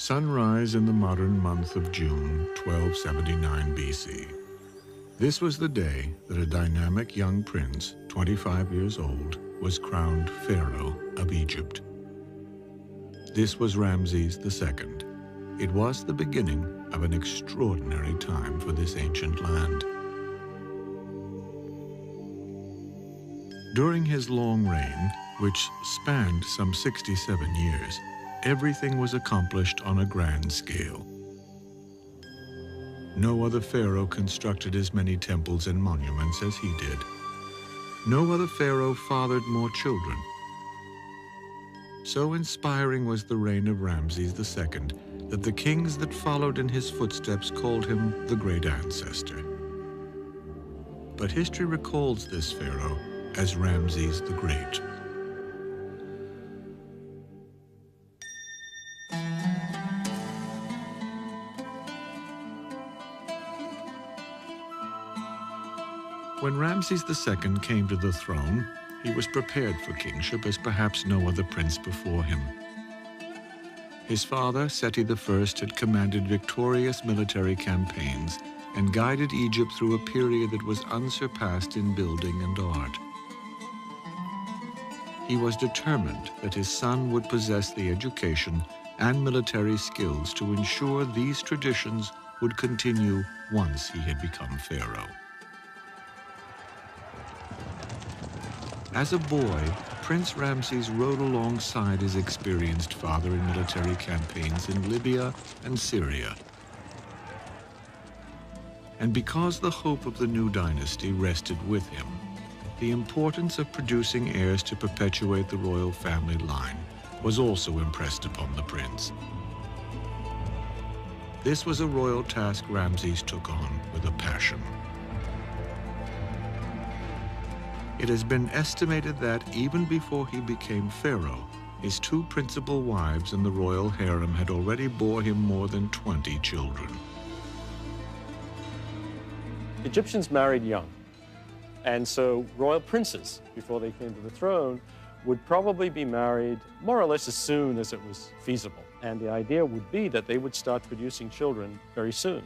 Sunrise in the modern month of June, 1279 BC. This was the day that a dynamic young prince, 25 years old, was crowned Pharaoh of Egypt. This was Ramses II. It was the beginning of an extraordinary time for this ancient land. During his long reign, which spanned some 67 years, everything was accomplished on a grand scale. No other pharaoh constructed as many temples and monuments as he did. No other pharaoh fathered more children. So inspiring was the reign of Ramses II that the kings that followed in his footsteps called him the Great Ancestor. But history recalls this pharaoh as Ramses the Great. When Ramses II came to the throne, he was prepared for kingship as perhaps no other prince before him. His father, Seti I, had commanded victorious military campaigns and guided Egypt through a period that was unsurpassed in building and art. He was determined that his son would possess the education and military skills to ensure these traditions would continue once he had become pharaoh. As a boy, Prince Ramses rode alongside his experienced father in military campaigns in Libya and Syria. And because the hope of the new dynasty rested with him, the importance of producing heirs to perpetuate the royal family line was also impressed upon the prince. This was a royal task Ramses took on with a passion. It has been estimated that even before he became pharaoh, his two principal wives in the royal harem had already bore him more than 20 children. Egyptians married young, and so royal princes, before they came to the throne, would probably be married more or less as soon as it was feasible. And the idea would be that they would start producing children very soon.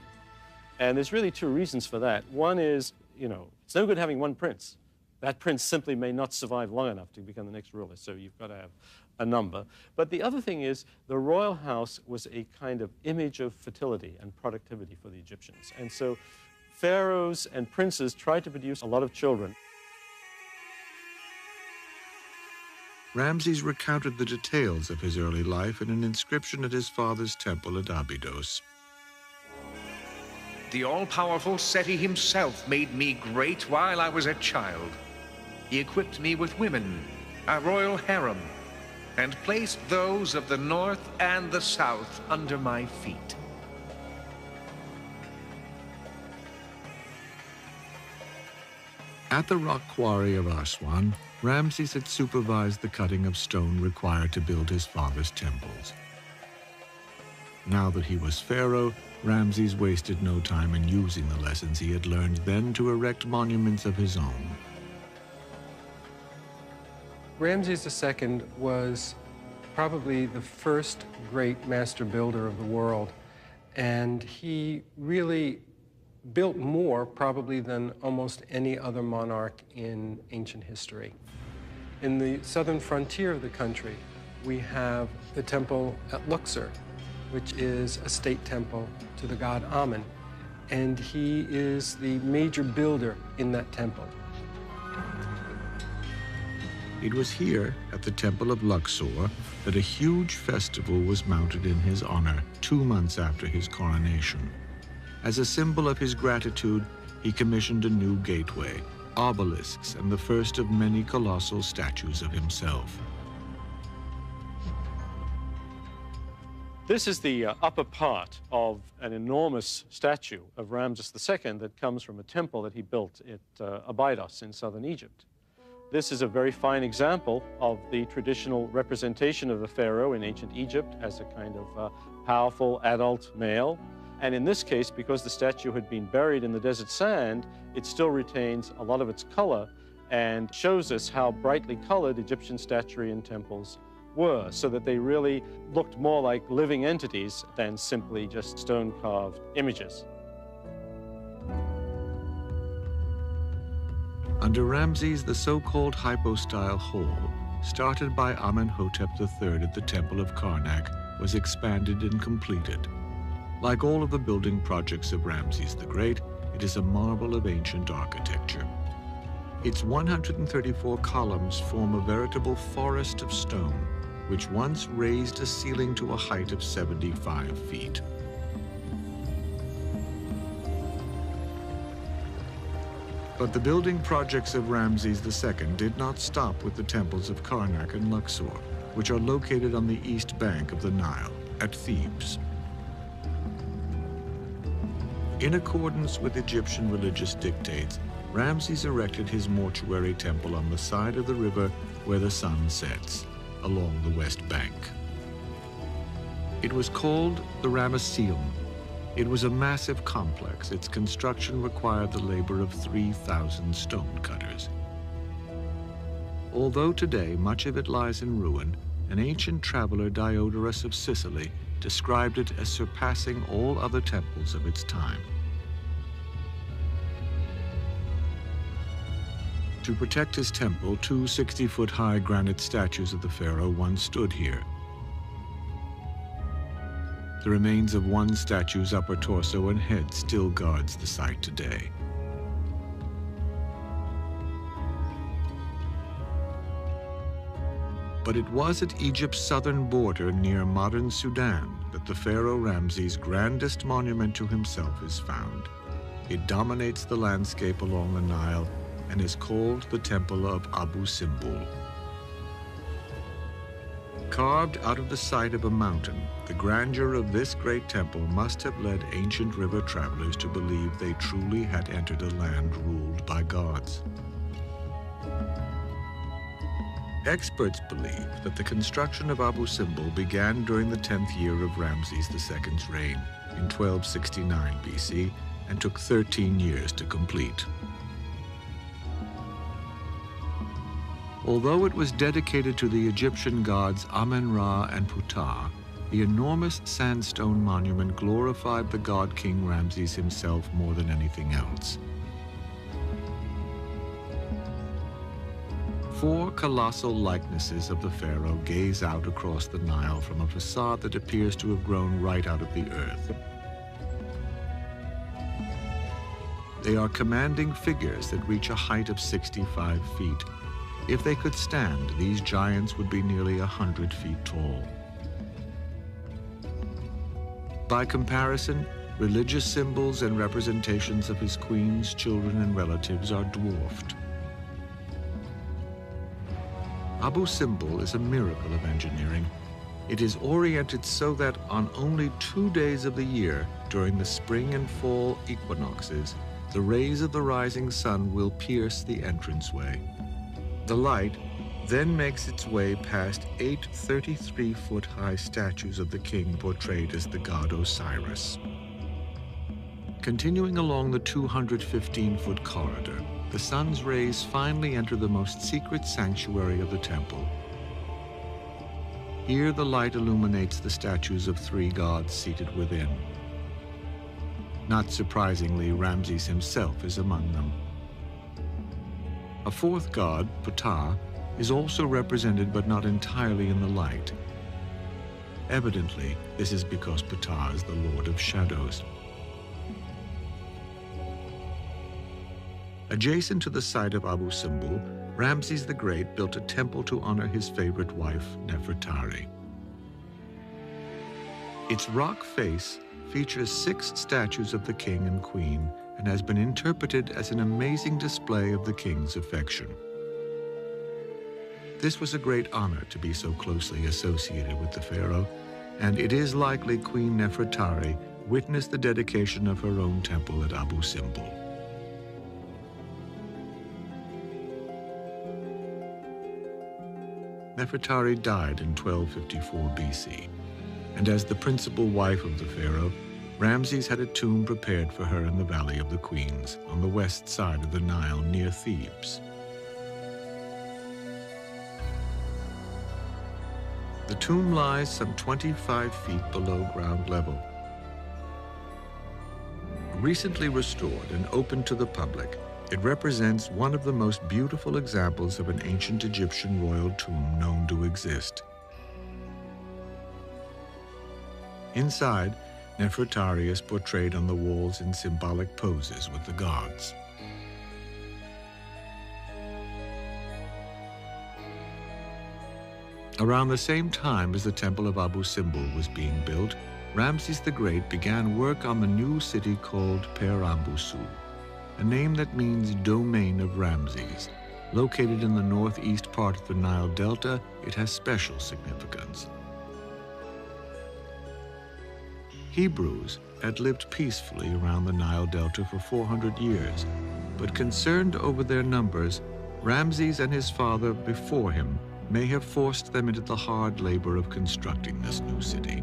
And there's really two reasons for that. One is, it's no good having one prince. That prince simply may not survive long enough to become the next ruler, so you've got to have a number. But the other thing is, the royal house was a kind of image of fertility and productivity for the Egyptians. And so pharaohs and princes tried to produce a lot of children. Ramses recounted the details of his early life in an inscription at his father's temple at Abydos. The all-powerful Seti himself made me great while I was a child. He equipped me with women, a royal harem, and placed those of the north and the south under my feet. At the rock quarry of Aswan, Ramses had supervised the cutting of stone required to build his father's temples. Now that he was pharaoh, Ramses wasted no time in using the lessons he had learned then to erect monuments of his own. Ramses II was probably the first great master builder of the world, and he really built more probably than almost any other monarch in ancient history. In the southern frontier of the country, we have the temple at Luxor, which is a state temple to the god Amun, and he is the major builder in that temple. It was here, at the Temple of Luxor, that a huge festival was mounted in his honor 2 months after his coronation. As a symbol of his gratitude, he commissioned a new gateway, obelisks, and the first of many colossal statues of himself. This is the upper part of an enormous statue of Ramses II that comes from a temple that he built at Abydos in southern Egypt. This is a very fine example of the traditional representation of the pharaoh in ancient Egypt as a kind of powerful adult male. And in this case, because the statue had been buried in the desert sand, it still retains a lot of its color and shows us how brightly colored Egyptian statuary and temples were, so that they really looked more like living entities than simply just stone-carved images. Under Ramses, the so-called hypostyle hall, started by Amenhotep III at the Temple of Karnak, was expanded and completed. Like all of the building projects of Ramses the Great, it is a marvel of ancient architecture. Its 134 columns form a veritable forest of stone, which once raised a ceiling to a height of 75 feet. But the building projects of Ramses II did not stop with the temples of Karnak and Luxor, which are located on the east bank of the Nile, at Thebes. In accordance with Egyptian religious dictates, Ramses erected his mortuary temple on the side of the river where the sun sets, along the west bank. It was called the Ramesseum. It was a massive complex. Its construction required the labor of 3,000 stonecutters. Although today much of it lies in ruin, an ancient traveler, Diodorus of Sicily, described it as surpassing all other temples of its time. To protect his temple, two 60-foot-high granite statues of the pharaoh once stood here. The remains of one statue's upper torso and head still guards the site today. But it was at Egypt's southern border near modern Sudan that the pharaoh Ramses' grandest monument to himself is found. It dominates the landscape along the Nile and is called the Temple of Abu Simbel. Carved out of the side of a mountain, the grandeur of this great temple must have led ancient river travelers to believe they truly had entered a land ruled by gods. Experts believe that the construction of Abu Simbel began during the 10th year of Ramses II's reign in 1269 BC and took 13 years to complete. Although it was dedicated to the Egyptian gods Amen-Ra and Ptah, the enormous sandstone monument glorified the god King Ramses himself more than anything else. 4 colossal likenesses of the pharaoh gaze out across the Nile from a facade that appears to have grown right out of the earth. They are commanding figures that reach a height of 65 feet. If they could stand, these giants would be nearly 100 feet tall. By comparison, religious symbols and representations of his queens, children, and relatives are dwarfed. Abu Simbel is a miracle of engineering. It is oriented so that on only 2 days of the year, during the spring and fall equinoxes, the rays of the rising sun will pierce the entranceway. The light then makes its way past 8 33-foot-high statues of the king portrayed as the god Osiris. Continuing along the 215-foot corridor, the sun's rays finally enter the most secret sanctuary of the temple. Here the light illuminates the statues of 3 gods seated within. Not surprisingly, Ramses himself is among them. A 4th god, Ptah, is also represented but not entirely in the light. Evidently, this is because Ptah is the lord of shadows. Adjacent to the site of Abu Simbel, Ramses the Great built a temple to honor his favorite wife, Nefertari. Its rock face features 6 statues of the king and queen and has been interpreted as an amazing display of the king's affection. This was a great honor to be so closely associated with the pharaoh, and it is likely Queen Nefertari witnessed the dedication of her own temple at Abu Simbel. Nefertari died in 1254 BC, and as the principal wife of the pharaoh, Ramses had a tomb prepared for her in the Valley of the Queens, on the west side of the Nile near Thebes. The tomb lies some 25 feet below ground level. Recently restored and open to the public, it represents one of the most beautiful examples of an ancient Egyptian royal tomb known to exist. Inside, Nefertari is portrayed on the walls in symbolic poses with the gods. Around the same time as the Temple of Abu Simbel was being built, Ramses the Great began work on the new city called Per-Ambusu, a name that means domain of Ramses. Located in the northeast part of the Nile Delta, it has special significance. Hebrews had lived peacefully around the Nile Delta for 400 years, but concerned over their numbers, Ramses and his father before him may have forced them into the hard labor of constructing this new city.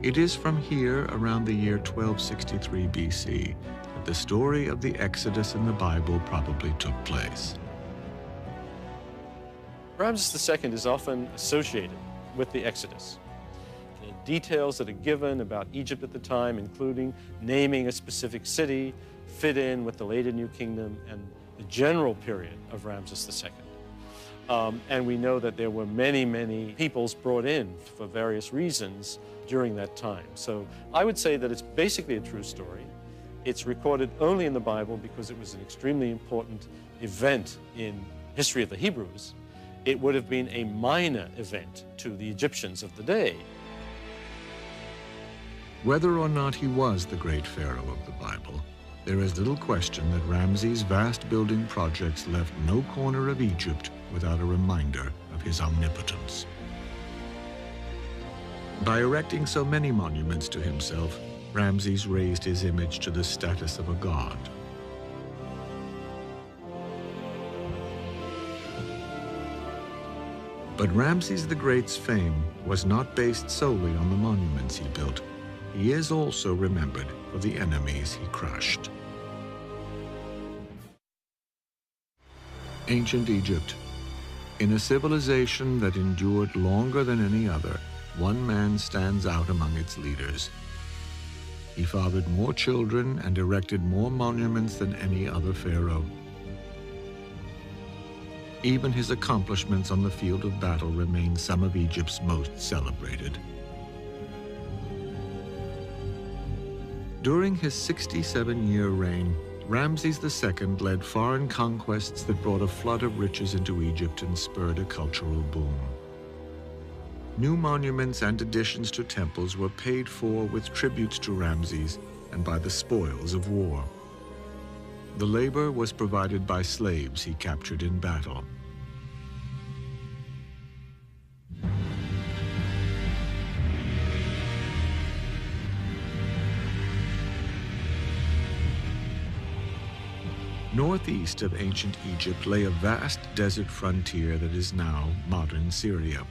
It is from here, around the year 1263 BC, that the story of the Exodus in the Bible probably took place. Ramses II is often associated with the Exodus. The details that are given about Egypt at the time, including naming a specific city, fit in with the later New Kingdom and the general period of Ramses II. And we know that there were many, many peoples brought in for various reasons during that time. So I would say that it's basically a true story. It's recorded only in the Bible because it was an extremely important event in history of the Hebrews. It would have been a minor event to the Egyptians of the day. Whether or not he was the great pharaoh of the Bible, there is little question that Ramses' vast building projects left no corner of Egypt without a reminder of his omnipotence. By erecting so many monuments to himself, Ramses raised his image to the status of a god. But Ramses the Great's fame was not based solely on the monuments he built. He is also remembered for the enemies he crushed. Ancient Egypt. In a civilization that endured longer than any other, one man stands out among its leaders. He fathered more children and erected more monuments than any other pharaoh. Even his accomplishments on the field of battle remain some of Egypt's most celebrated. During his 67-year reign, Ramses II led foreign conquests that brought a flood of riches into Egypt and spurred a cultural boom. New monuments and additions to temples were paid for with tributes to Ramses and by the spoils of war. The labor was provided by slaves he captured in battle. Northeast of ancient Egypt lay a vast desert frontier that is now modern Syria.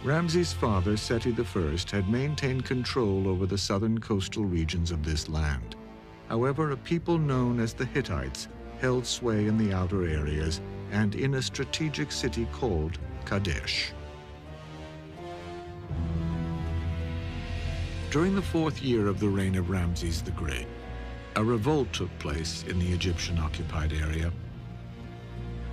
Ramses' father, Seti I, had maintained control over the southern coastal regions of this land. However, a people known as the Hittites held sway in the outer areas and in a strategic city called Kadesh. During the 4th year of the reign of Ramses the Great, a revolt took place in the Egyptian-occupied area.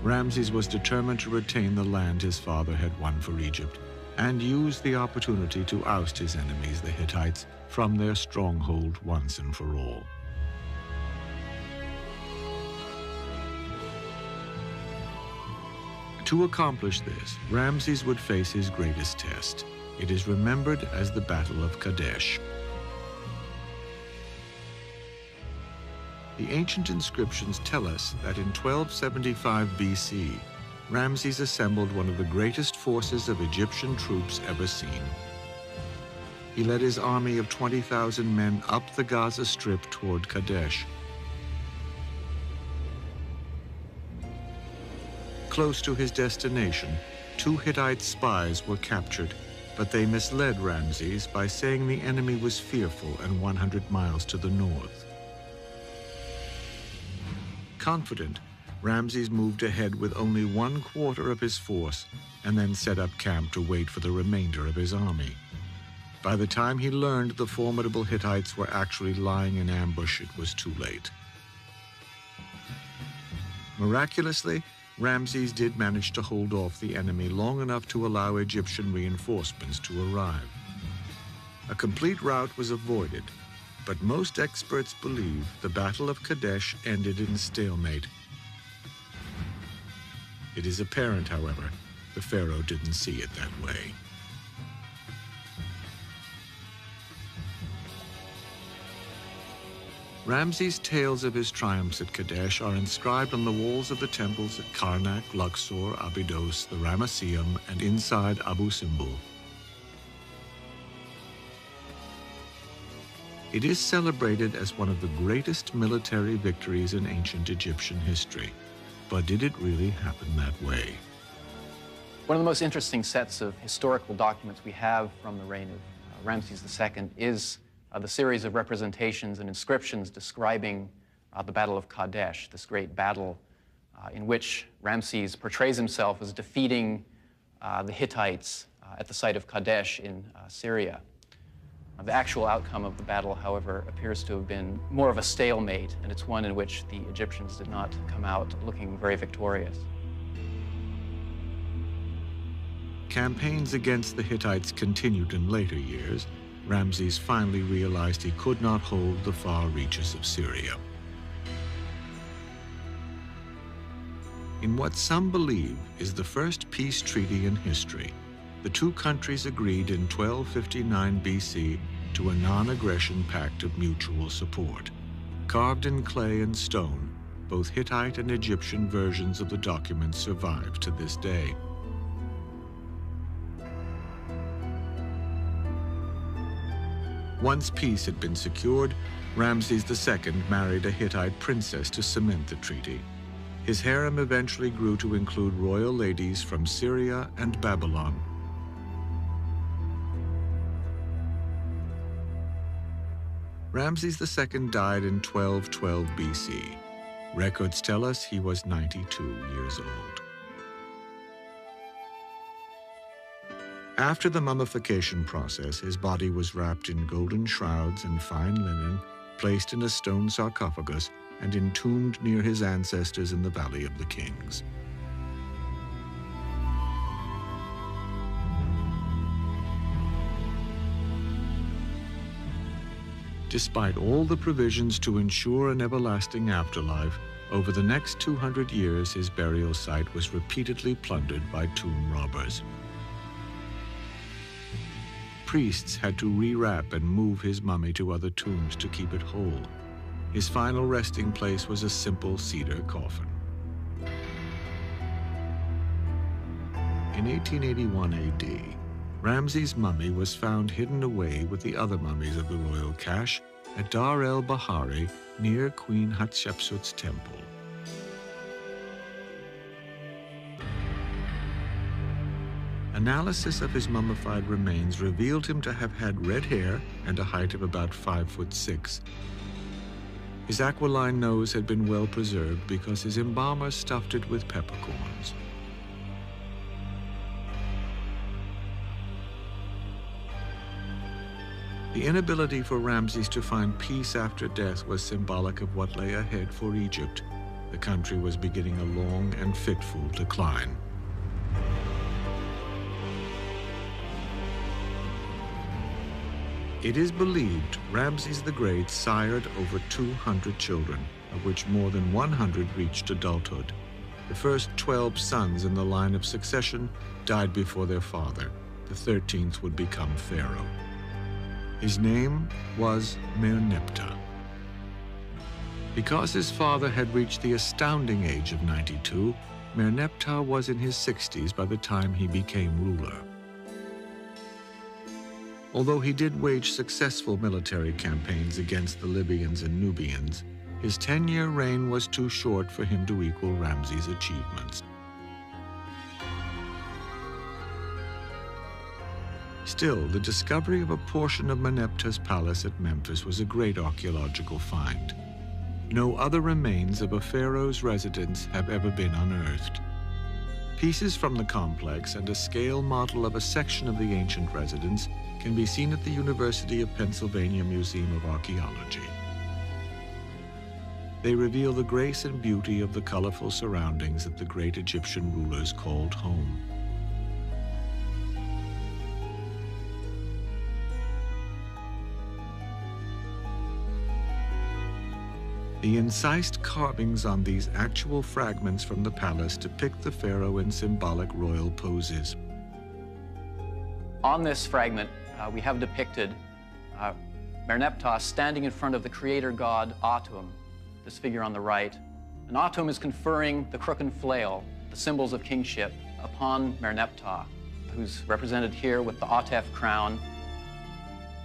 Ramses was determined to retain the land his father had won for Egypt and use the opportunity to oust his enemies, the Hittites, from their stronghold once and for all. To accomplish this, Ramses would face his greatest test. It is remembered as the Battle of Kadesh. The ancient inscriptions tell us that in 1275 BC, Ramses assembled one of the greatest forces of Egyptian troops ever seen. He led his army of 20,000 men up the Gaza Strip toward Kadesh. Close to his destination, 2 Hittite spies were captured, but they misled Ramses by saying the enemy was fearful and 100 miles to the north. Confident, Ramses moved ahead with only 1/4 of his force and then set up camp to wait for the remainder of his army. By the time he learned the formidable Hittites were actually lying in ambush, it was too late. Miraculously, Ramses did manage to hold off the enemy long enough to allow Egyptian reinforcements to arrive. A complete rout was avoided, but most experts believe the Battle of Kadesh ended in stalemate. It is apparent, however, the pharaoh didn't see it that way. Ramses' tales of his triumphs at Kadesh are inscribed on the walls of the temples at Karnak, Luxor, Abydos, the Ramesseum, and inside Abu Simbel. It is celebrated as one of the greatest military victories in ancient Egyptian history. But did it really happen that way? One of the most interesting sets of historical documents we have from the reign of Ramses II is the series of representations and inscriptions describing the Battle of Kadesh, this great battle in which Ramses portrays himself as defeating the Hittites at the site of Kadesh in Syria. The actual outcome of the battle, however, appears to have been more of a stalemate, and it's one in which the Egyptians did not come out looking very victorious. Campaigns against the Hittites continued in later years. Ramses finally realized he could not hold the far reaches of Syria. In what some believe is the first peace treaty in history, the two countries agreed in 1259 BC to a non-aggression pact of mutual support. Carved in clay and stone, both Hittite and Egyptian versions of the document survive to this day. Once peace had been secured, Ramses II married a Hittite princess to cement the treaty. His harem eventually grew to include royal ladies from Syria and Babylon. Ramses II died in 1212 BC. Records tell us he was 92 years old. After the mummification process, his body was wrapped in golden shrouds and fine linen, placed in a stone sarcophagus, and entombed near his ancestors in the Valley of the Kings. Despite all the provisions to ensure an everlasting afterlife, over the next 200 years, his burial site was repeatedly plundered by tomb robbers. Priests had to rewrap and move his mummy to other tombs to keep it whole. His final resting place was a simple cedar coffin. In 1881 AD, Ramses' mummy was found hidden away with the other mummies of the royal cache at Dar el-Bahari near Queen Hatshepsut's temple. Analysis of his mummified remains revealed him to have had red hair and a height of about 5'6". His aquiline nose had been well preserved because his embalmer stuffed it with peppercorns. The inability for Ramses to find peace after death was symbolic of what lay ahead for Egypt. The country was beginning a long and fitful decline. It is believed Ramses the Great sired over 200 children, of which more than 100 reached adulthood. The first 12 sons in the line of succession died before their father. The 13th would become pharaoh. His name was Merneptah. Because his father had reached the astounding age of 92, Merneptah was in his 60s by the time he became ruler. Although he did wage successful military campaigns against the Libyans and Nubians, his 10-year reign was too short for him to equal Ramses' achievements. Still, the discovery of a portion of Merneptah's palace at Memphis was a great archaeological find. No other remains of a pharaoh's residence have ever been unearthed. Pieces from the complex and a scale model of a section of the ancient residence can be seen at the University of Pennsylvania Museum of Archaeology. They reveal the grace and beauty of the colorful surroundings that the great Egyptian rulers called home. The incised carvings on these actual fragments from the palace depict the pharaoh in symbolic royal poses. On this fragment, we have depicted Merneptah standing in front of the creator god Atum, this figure on the right. And Atum is conferring the crook and flail, the symbols of kingship, upon Merneptah, who's represented here with the Atef crown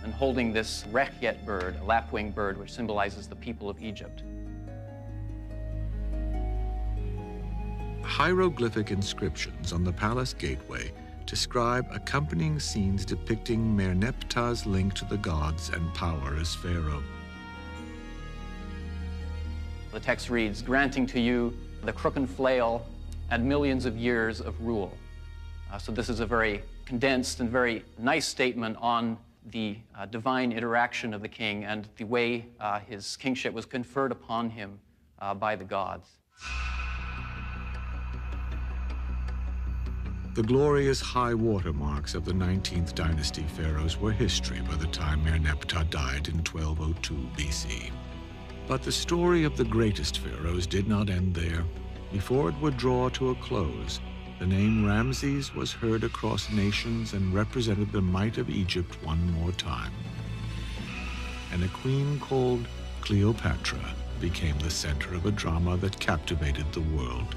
and holding this Rekhet bird, a lapwing bird, which symbolizes the people of Egypt. Hieroglyphic inscriptions on the palace gateway describe accompanying scenes depicting Merneptah's link to the gods and power as pharaoh. The text reads, "Granting to you the crook and flail and millions of years of rule." So this is a very condensed and very nice statement on the divine interaction of the king and the way his kingship was conferred upon him by the gods. The glorious high water marks of the 19th dynasty pharaohs were history by the time Merneptah died in 1202 BC. But the story of the greatest pharaohs did not end there. Before it would draw to a close, the name Ramses was heard across nations and represented the might of Egypt one more time. And a queen called Cleopatra became the center of a drama that captivated the world.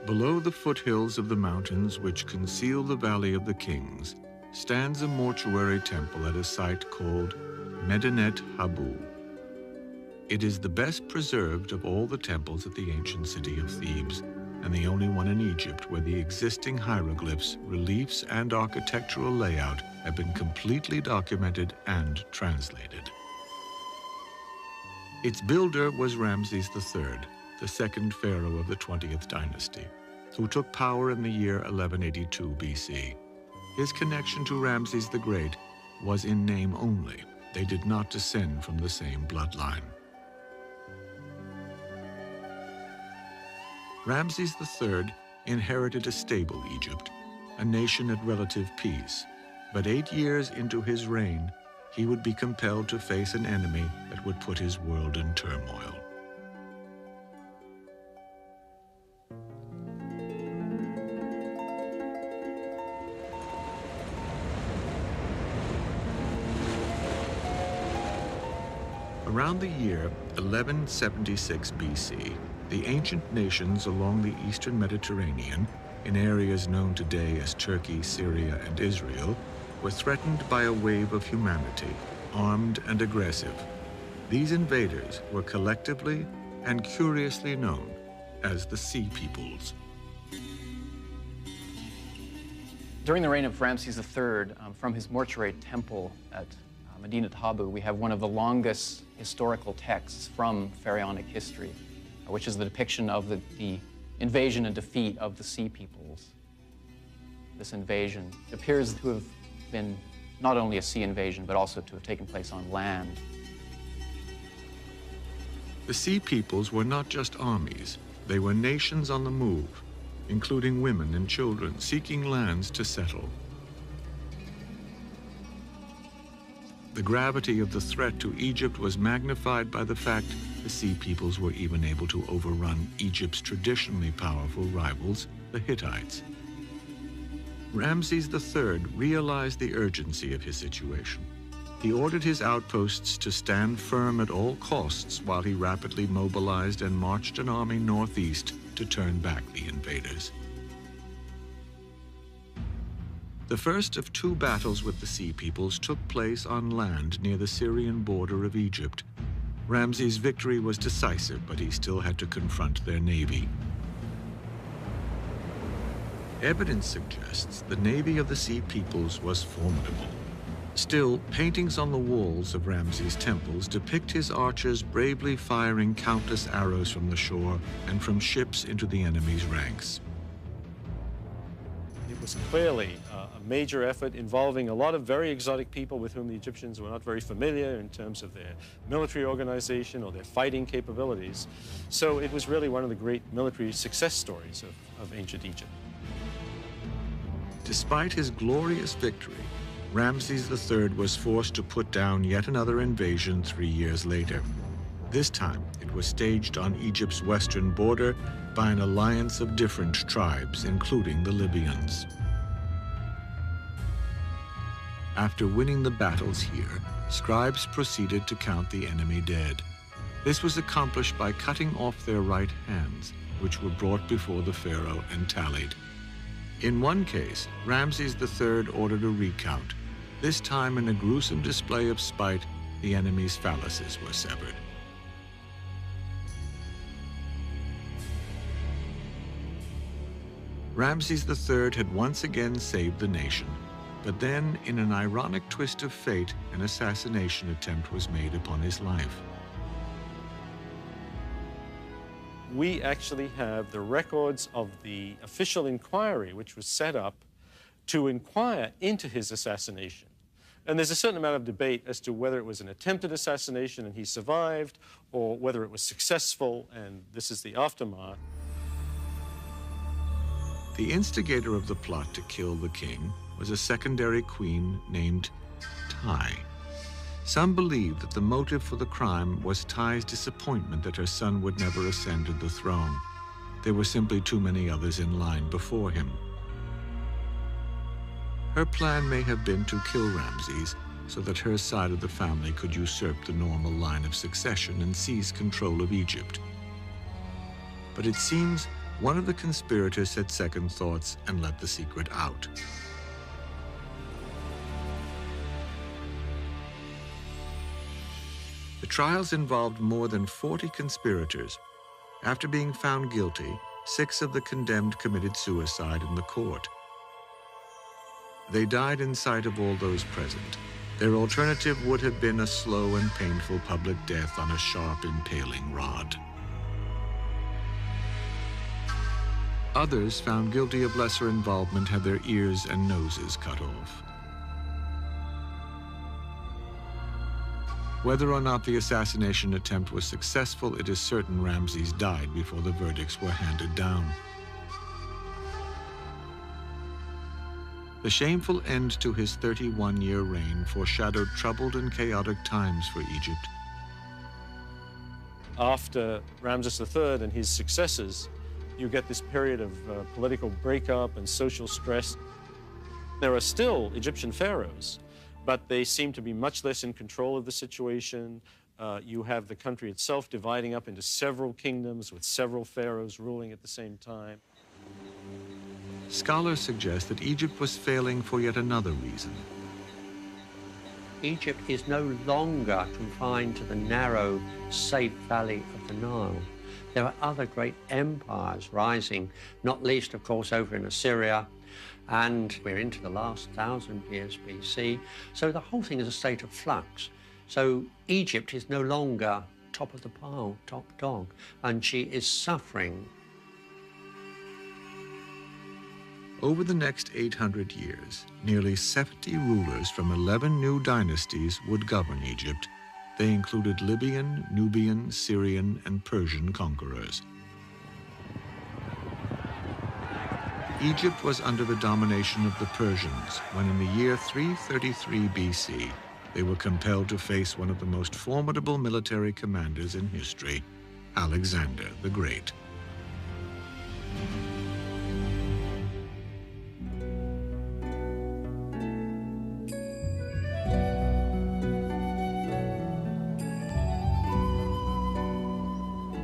Below the foothills of the mountains which conceal the Valley of the Kings stands a mortuary temple at a site called Medinet Habu. It is the best preserved of all the temples at the ancient city of Thebes, and the only one in Egypt where the existing hieroglyphs, reliefs, and architectural layout have been completely documented and translated. Its builder was Ramses III, the second pharaoh of the 20th dynasty, who took power in the year 1182 BC. His connection to Ramses the Great was in name only. They did not descend from the same bloodline. Ramses III inherited a stable Egypt, a nation at relative peace. But 8 years into his reign, he would be compelled to face an enemy that would put his world in turmoil. Around the year 1176 BC, the ancient nations along the eastern Mediterranean, in areas known today as Turkey, Syria, and Israel, were threatened by a wave of humanity, armed and aggressive. These invaders were collectively and curiously known as the Sea Peoples. During the reign of Ramses III, from his mortuary temple at Medinet Habu, we have one of the longest historical texts from pharaonic history, which is the depiction of the invasion and defeat of the Sea Peoples. This invasion appears to have been not only a sea invasion, but also to have taken place on land. The Sea Peoples were not just armies, they were nations on the move, including women and children seeking lands to settle. The gravity of the threat to Egypt was magnified by the fact the Sea Peoples were even able to overrun Egypt's traditionally powerful rivals, the Hittites. Ramses III realized the urgency of his situation. He ordered his outposts to stand firm at all costs while he rapidly mobilized and marched an army northeast to turn back the invaders. The first of 2 battles with the Sea Peoples took place on land near the Syrian border of Egypt. Ramses' victory was decisive, but he still had to confront their navy. Evidence suggests the navy of the Sea Peoples was formidable. Still, paintings on the walls of Ramses' temples depict his archers bravely firing countless arrows from the shore and from ships into the enemy's ranks. It was clearly a major effort involving a lot of very exotic people with whom the Egyptians were not very familiar in terms of their military organization or their fighting capabilities. So it was really one of the great military success stories of ancient Egypt. Despite his glorious victory, Ramses III was forced to put down yet another invasion 3 years later. This time, it was staged on Egypt's western border by an alliance of different tribes, including the Libyans. After winning the battles here, scribes proceeded to count the enemy dead. This was accomplished by cutting off their right hands, which were brought before the pharaoh and tallied. In one case, Ramses III ordered a recount. This time, in a gruesome display of spite, the enemy's phalluses were severed. Ramses III had once again saved the nation, but then, in an ironic twist of fate, an assassination attempt was made upon his life. We actually have the records of the official inquiry, which was set up to inquire into his assassination. And there's a certain amount of debate as to whether it was an attempted assassination and he survived, or whether it was successful and this is the aftermath. The instigator of the plot to kill the king was a secondary queen named Tai. Some believe that the motive for the crime was Tai's disappointment that her son would never ascend to the throne. There were simply too many others in line before him. Her plan may have been to kill Ramses so that her side of the family could usurp the normal line of succession and seize control of Egypt. But it seems one of the conspirators had second thoughts and let the secret out. The trials involved more than 40 conspirators. After being found guilty, 6 of the condemned committed suicide in the court. They died in sight of all those present. Their alternative would have been a slow and painful public death on a sharp, impaling rod. Others, found guilty of lesser involvement, had their ears and noses cut off. Whether or not the assassination attempt was successful, it is certain Ramses died before the verdicts were handed down. The shameful end to his 31-year reign foreshadowed troubled and chaotic times for Egypt. After Ramses III and his successors, you get this period of political breakup and social stress. There are still Egyptian pharaohs, but they seem to be much less in control of the situation. You have the country itself dividing up into several kingdoms with several pharaohs ruling at the same time. Scholars suggest that Egypt was failing for yet another reason. Egypt is no longer confined to the narrow, safe valley of the Nile. There are other great empires rising, not least, of course, over in Assyria, and we're into the last 1,000 years BC. So the whole thing is a state of flux. So Egypt is no longer top of the pile, top dog, and she is suffering. Over the next 800 years, nearly 70 rulers from 11 new dynasties would govern Egypt. They included Libyan, Nubian, Syrian, and Persian conquerors. Egypt was under the domination of the Persians when, in the year 333 BC, they were compelled to face one of the most formidable military commanders in history, Alexander the Great.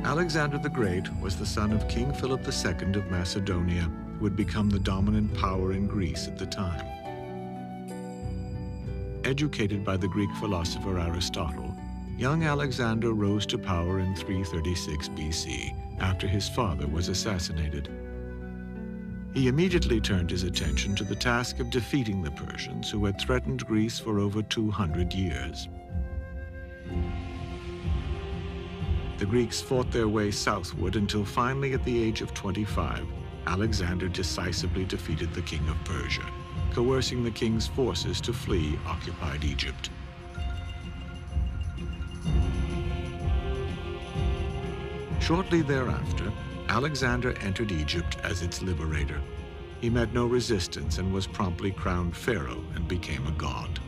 Alexander the Great was the son of King Philip II of Macedonia, who would become the dominant power in Greece at the time. Educated by the Greek philosopher Aristotle, young Alexander rose to power in 336 BC, after his father was assassinated. He immediately turned his attention to the task of defeating the Persians, who had threatened Greece for over 200 years. The Greeks fought their way southward until finally, at the age of 25, Alexander decisively defeated the king of Persia, coercing the king's forces to flee occupied Egypt. Shortly thereafter, Alexander entered Egypt as its liberator. He met no resistance and was promptly crowned pharaoh and became a god.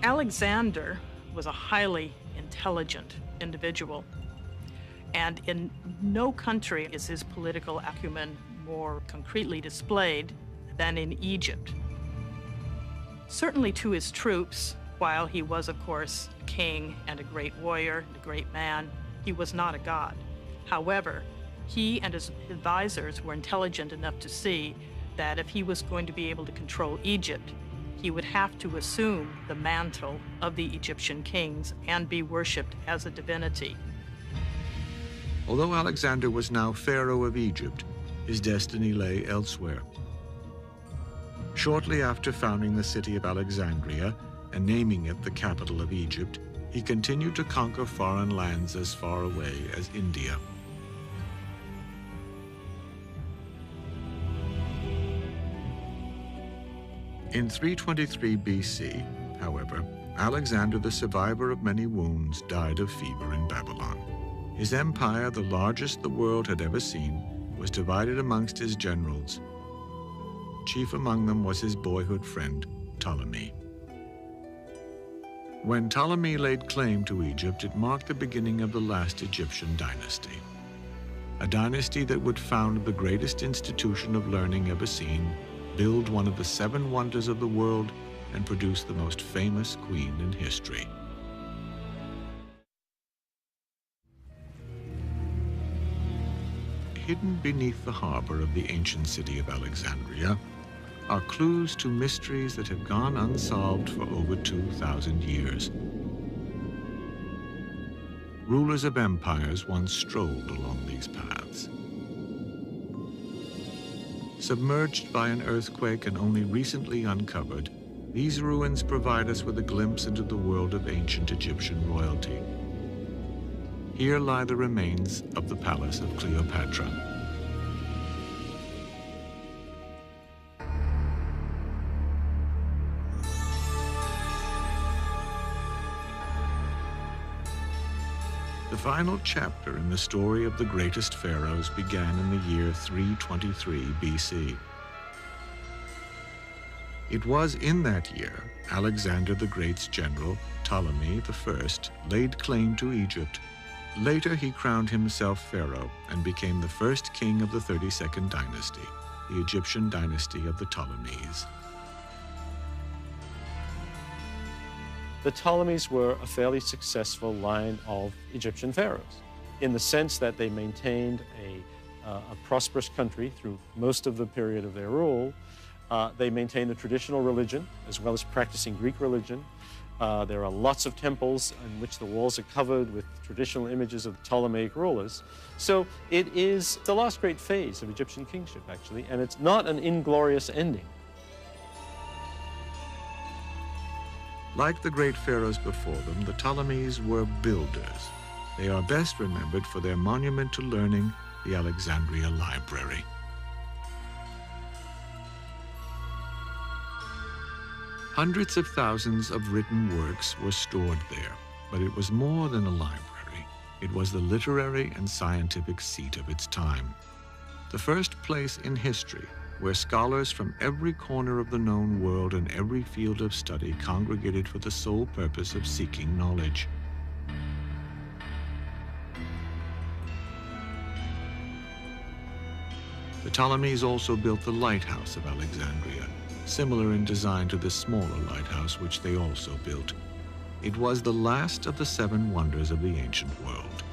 Alexander was a highly intelligent individual, and in no country is his political acumen more concretely displayed than in Egypt. Certainly to his troops, while he was, of course, a king and a great warrior and a great man, he was not a god. However, he and his advisors were intelligent enough to see that if he was going to be able to control Egypt, he would have to assume the mantle of the Egyptian kings and be worshipped as a divinity. Although Alexander was now pharaoh of Egypt, his destiny lay elsewhere. Shortly after founding the city of Alexandria and naming it the capital of Egypt, he continued to conquer foreign lands as far away as India. In 323 BC, however, Alexander, the survivor of many wounds, died of fever in Babylon. His empire, the largest the world had ever seen, was divided amongst his generals. Chief among them was his boyhood friend, Ptolemy. When Ptolemy laid claim to Egypt, it marked the beginning of the last Egyptian dynasty. A dynasty that would found the greatest institution of learning ever seen, build one of the 7 wonders of the world, and produce the most famous queen in history. Hidden beneath the harbor of the ancient city of Alexandria are clues to mysteries that have gone unsolved for over 2,000 years. Rulers of empires once strolled along these paths. Submerged by an earthquake and only recently uncovered, these ruins provide us with a glimpse into the world of ancient Egyptian royalty. Here lie the remains of the palace of Cleopatra. The final chapter in the story of the greatest pharaohs began in the year 323 BC. It was in that year Alexander the Great's general, Ptolemy I, laid claim to Egypt. Later he crowned himself pharaoh and became the first king of the 32nd dynasty, the Egyptian dynasty of the Ptolemies. The Ptolemies were a fairly successful line of Egyptian pharaohs in the sense that they maintained a prosperous country through most of the period of their rule. They maintained the traditional religion as well as practicing Greek religion. There are lots of temples in which the walls are covered with traditional images of the Ptolemaic rulers. So it is the last great phase of Egyptian kingship, actually, and it's not an inglorious ending. Like the great pharaohs before them, the Ptolemies were builders. They are best remembered for their monument to learning, the Alexandria Library. Hundreds of thousands of written works were stored there, but it was more than a library. It was the literary and scientific seat of its time. The first place in history where scholars from every corner of the known world and every field of study congregated for the sole purpose of seeking knowledge. The Ptolemies also built the lighthouse of Alexandria, similar in design to the smaller lighthouse which they also built. It was the last of the 7 wonders of the ancient world.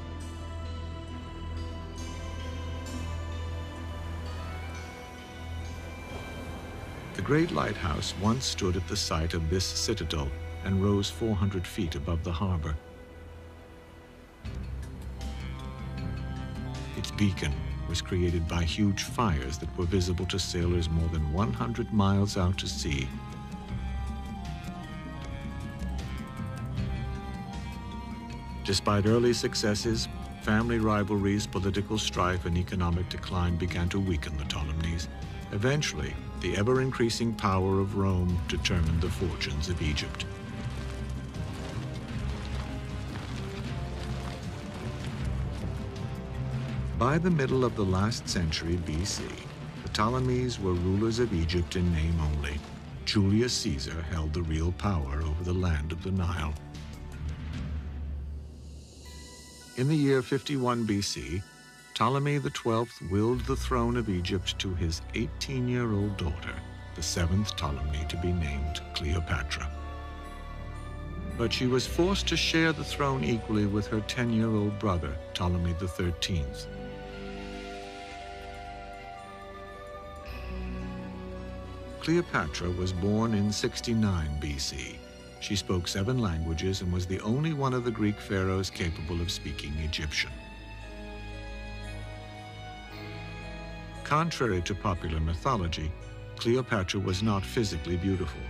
The great lighthouse once stood at the site of this citadel and rose 400 feet above the harbor. Its beacon was was created by huge fires that were visible to sailors more than 100 miles out to sea. Despite early successes, family rivalries, political strife, and economic decline began to weaken the Ptolemies. Eventually, the ever-increasing power of Rome determined the fortunes of Egypt. By the middle of the last century BC, the Ptolemies were rulers of Egypt in name only. Julius Caesar held the real power over the land of the Nile. In the year 51 BC, Ptolemy XII willed the throne of Egypt to his 18-year-old daughter, the seventh Ptolemy to be named Cleopatra. But she was forced to share the throne equally with her 10-year-old brother, Ptolemy XIII. Cleopatra was born in 69 BC. She spoke 7 languages and was the only one of the Greek pharaohs capable of speaking Egyptian. Contrary to popular mythology, Cleopatra was not physically beautiful.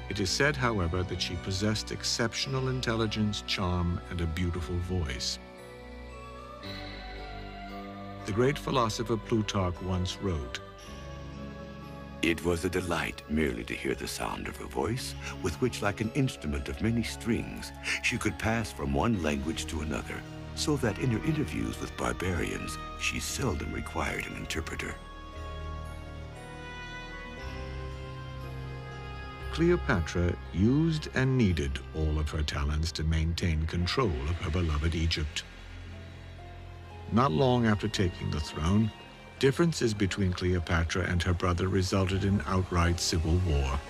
It is said, however, that she possessed exceptional intelligence, charm, and a beautiful voice. The great philosopher Plutarch once wrote, "It was a delight merely to hear the sound of her voice, with which, like an instrument of many strings, she could pass from one language to another, so that in her interviews with barbarians, she seldom required an interpreter." Cleopatra used and needed all of her talents to maintain control of her beloved Egypt. Not long after taking the throne, differences between Cleopatra and her brother resulted in outright civil war.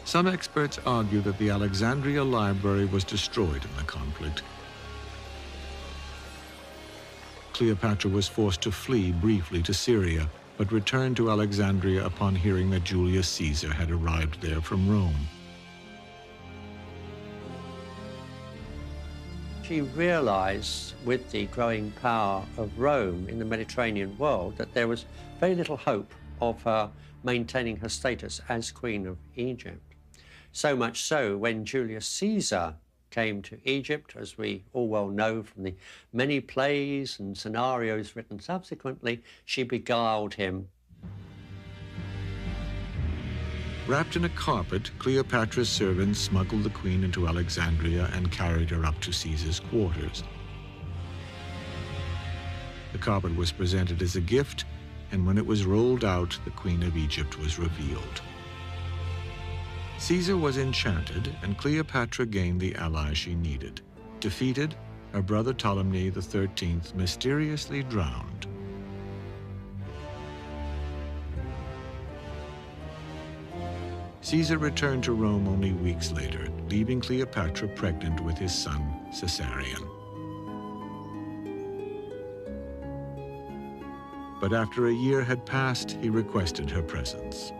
Some experts argue that the Alexandria Library was destroyed in the conflict. Cleopatra was forced to flee briefly to Syria, but returned to Alexandria upon hearing that Julius Caesar had arrived there from Rome. She realized, with the growing power of Rome in the Mediterranean world, that there was very little hope of her maintaining her status as Queen of Egypt. So much so, when Julius Caesar came to Egypt, as we all well know from the many plays and scenarios written subsequently, she beguiled him. Wrapped in a carpet, Cleopatra's servants smuggled the queen into Alexandria and carried her up to Caesar's quarters. The carpet was presented as a gift, and when it was rolled out, the Queen of Egypt was revealed. Caesar was enchanted, and Cleopatra gained the ally she needed. Defeated, her brother Ptolemy XIII mysteriously drowned. Caesar returned to Rome only weeks later, leaving Cleopatra pregnant with his son, Caesarion. But after a year had passed, he requested her presence.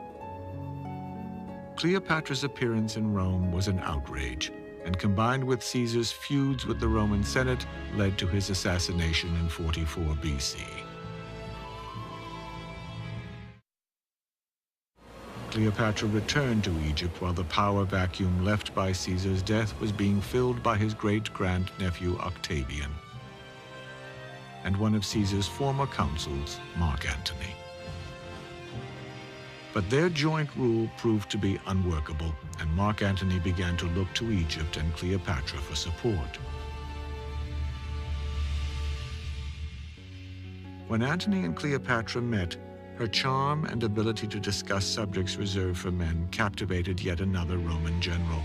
Cleopatra's appearance in Rome was an outrage, and combined with Caesar's feuds with the Roman Senate, led to his assassination in 44 BC. Cleopatra returned to Egypt while the power vacuum left by Caesar's death was being filled by his great-grandnephew Octavian and one of Caesar's former consuls, Mark Antony. But their joint rule proved to be unworkable, and Mark Antony began to look to Egypt and Cleopatra for support. When Antony and Cleopatra met, her charm and ability to discuss subjects reserved for men captivated yet another Roman general.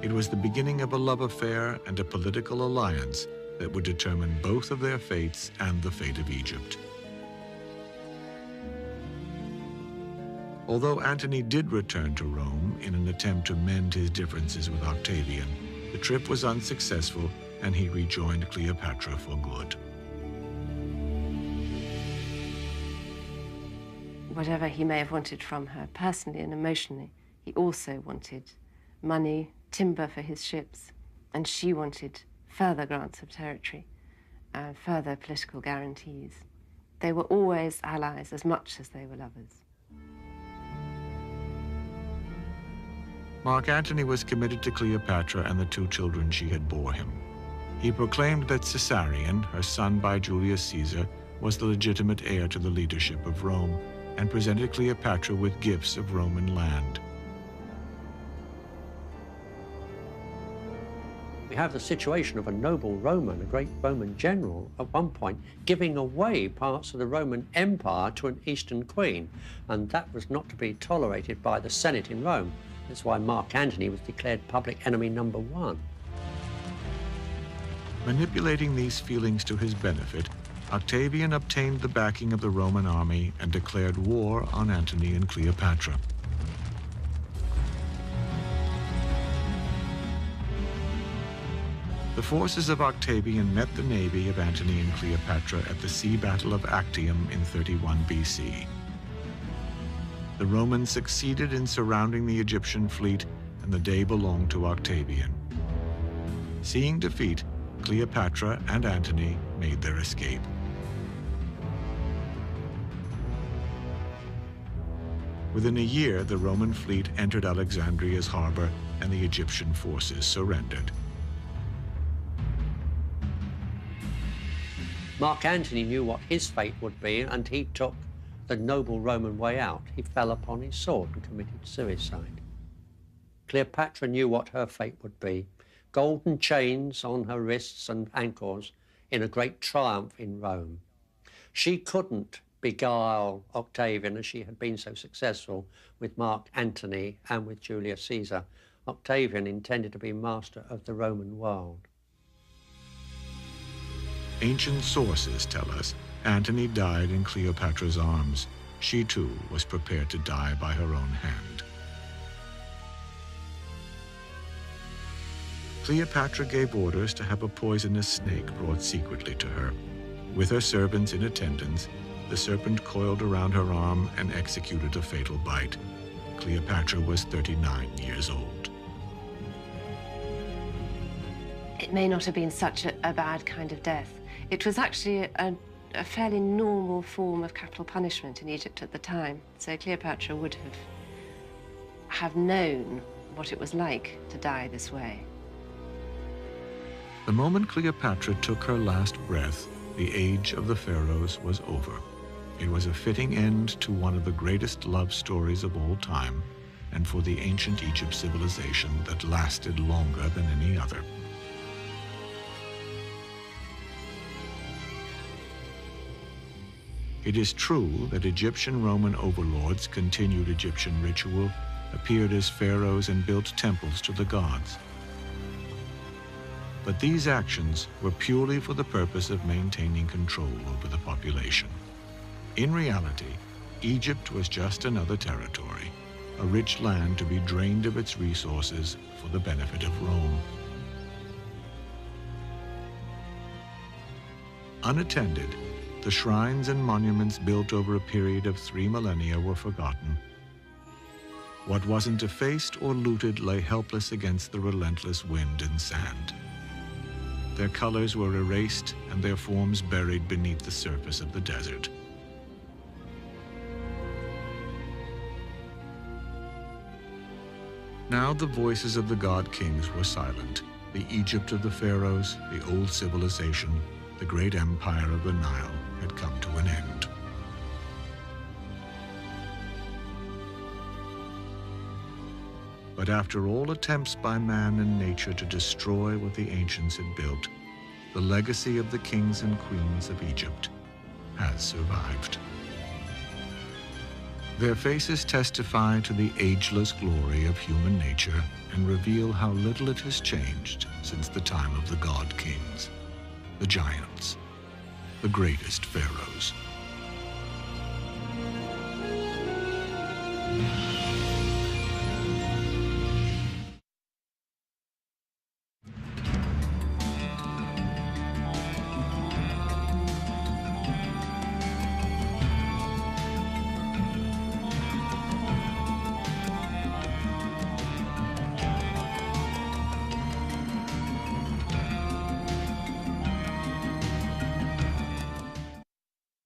It was the beginning of a love affair and a political alliance that would determine both of their fates and the fate of Egypt. Although Antony did return to Rome in an attempt to mend his differences with Octavian, the trip was unsuccessful and he rejoined Cleopatra for good. Whatever he may have wanted from her personally and emotionally, he also wanted money, timber for his ships, and she wanted further grants of territory, further political guarantees. They were always allies as much as they were lovers. Mark Antony was committed to Cleopatra and the 2 children she had bore him. He proclaimed that Caesarion, her son by Julius Caesar, was the legitimate heir to the leadership of Rome, and presented Cleopatra with gifts of Roman land. We have the situation of a noble Roman, a great Roman general, at one point giving away parts of the Roman Empire to an Eastern queen, and that was not to be tolerated by the Senate in Rome. That's why Mark Antony was declared public enemy #1. Manipulating these feelings to his benefit, Octavian obtained the backing of the Roman army and declared war on Antony and Cleopatra. The forces of Octavian met the navy of Antony and Cleopatra at the Sea Battle of Actium in 31 BC. The Romans succeeded in surrounding the Egyptian fleet, and the day belonged to Octavian. Seeing defeat, Cleopatra and Antony made their escape. Within a year, the Roman fleet entered Alexandria's harbor, and the Egyptian forces surrendered. Mark Antony knew what his fate would be, and he took the noble Roman way out. He fell upon his sword and committed suicide. Cleopatra knew what her fate would be. Golden chains on her wrists and ankles in a great triumph in Rome. She couldn't beguile Octavian as she had been so successful with Mark Antony and with Julius Caesar. Octavian intended to be master of the Roman world. Ancient sources tell us Antony died in Cleopatra's arms. She too was prepared to die by her own hand. Cleopatra gave orders to have a poisonous snake brought secretly to her. With her servants in attendance, the serpent coiled around her arm and executed a fatal bite. Cleopatra was 39 years old. It may not have been such a bad kind of death. It was actually a fairly normal form of capital punishment in Egypt at the time. So Cleopatra would have known what it was like to die this way. The moment Cleopatra took her last breath, the age of the Pharaohs was over. It was a fitting end to one of the greatest love stories of all time, and for the ancient Egypt civilization that lasted longer than any other. It is true that Egyptian Roman overlords continued Egyptian ritual, appeared as pharaohs, and built temples to the gods. But these actions were purely for the purpose of maintaining control over the population. In reality, Egypt was just another territory, a rich land to be drained of its resources for the benefit of Rome. Unattended, the shrines and monuments built over a period of 3 millennia were forgotten. What wasn't defaced or looted lay helpless against the relentless wind and sand. Their colors were erased and their forms buried beneath the surface of the desert. Now the voices of the god-kings were silent. The Egypt of the pharaohs, the old civilization, the great empire of the Nile had come to an end. But after all attempts by man and nature to destroy what the ancients had built, the legacy of the kings and queens of Egypt has survived. Their faces testify to the ageless glory of human nature and reveal how little it has changed since the time of the god-kings, the giants, the greatest pharaohs.